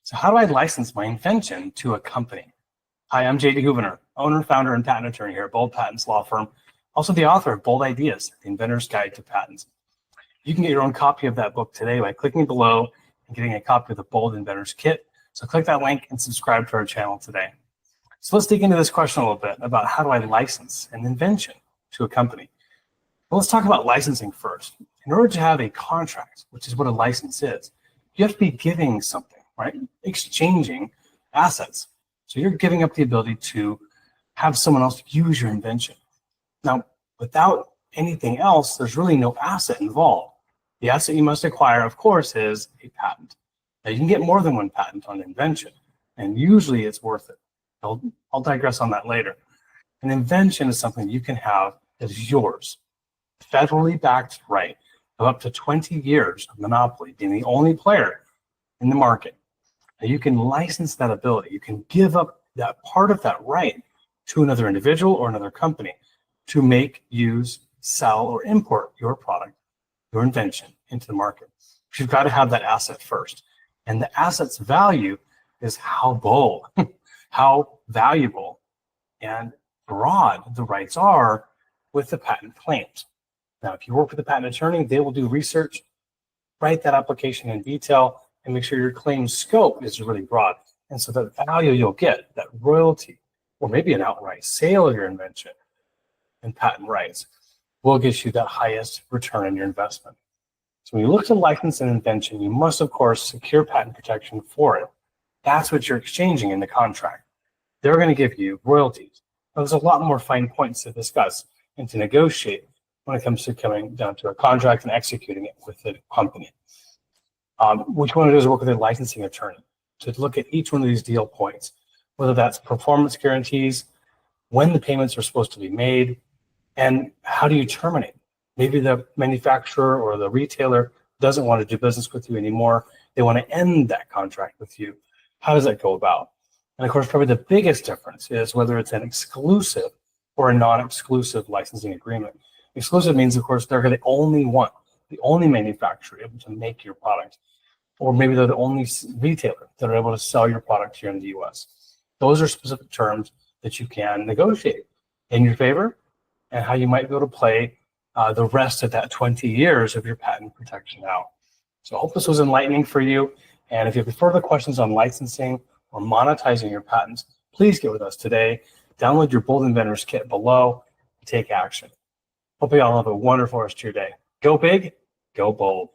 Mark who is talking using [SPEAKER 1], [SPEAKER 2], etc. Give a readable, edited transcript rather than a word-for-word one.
[SPEAKER 1] So how do I license my invention to a company? Hi, I'm JD Hoovener, owner, founder, and patent attorney here at Bold Patents Law Firm, also the author of Bold Ideas, The Inventor's Guide to Patents. You can get your own copy of that book today by clicking below and getting a copy of the Bold Inventor's Kit. So click that link and subscribe to our channel today. So let's dig into this question a little bit about how do I license an invention to a company. Well, let's talk about licensing first. In order to have a contract, which is what a license is, you have to be giving something, right? Exchanging assets. So you're giving up the ability to have someone else use your invention. Now, without anything else, there's really no asset involved. The asset you must acquire, of course, is a patent. Now, you can get more than one patent on an invention, and usually it's worth it. I'll digress on that later. An invention is something you can have that is yours, federally backed right of up to 20 years of monopoly, being the only player in the market. Now, you can license that ability. You can give up that part of that right to another individual or another company to make, use, sell, or import your product, your invention into the market. But you've got to have that asset first. And the asset's value is how bold, how valuable and broad the rights are with the patent claims. Now, if you work with a patent attorney, they will do research, write that application in detail, and make sure your claim scope is really broad. And so the value you'll get, that royalty, or maybe an outright sale of your invention and patent rights, will get you that highest return on your investment. So when you look to license an invention, you must, of course, secure patent protection for it. That's what you're exchanging in the contract. They're going to give you royalties. Now, there's a lot more fine points to discuss and to negotiate when it comes to coming down to a contract and executing it with the company. What you want to do is work with a licensing attorney to look at each one of these deal points, whether that's performance guarantees, when the payments are supposed to be made, and how do you terminate? Maybe the manufacturer or the retailer doesn't want to do business with you anymore. They want to end that contract with you. How does that go about? And of course, probably the biggest difference is whether it's an exclusive or a non-exclusive licensing agreement. Exclusive means, of course, they're the only one, the only manufacturer able to make your product, or maybe they're the only retailer that are able to sell your product here in the US. Those are specific terms that you can negotiate in your favor and how you might be able to play the rest of that 20 years of your patent protection out. So I hope this was enlightening for you. And if you have further questions on licensing or monetizing your patents, please get with us today. Download your Bold Inventors Kit below and take action. Hope you all have a wonderful rest of your day. Go big, go bold.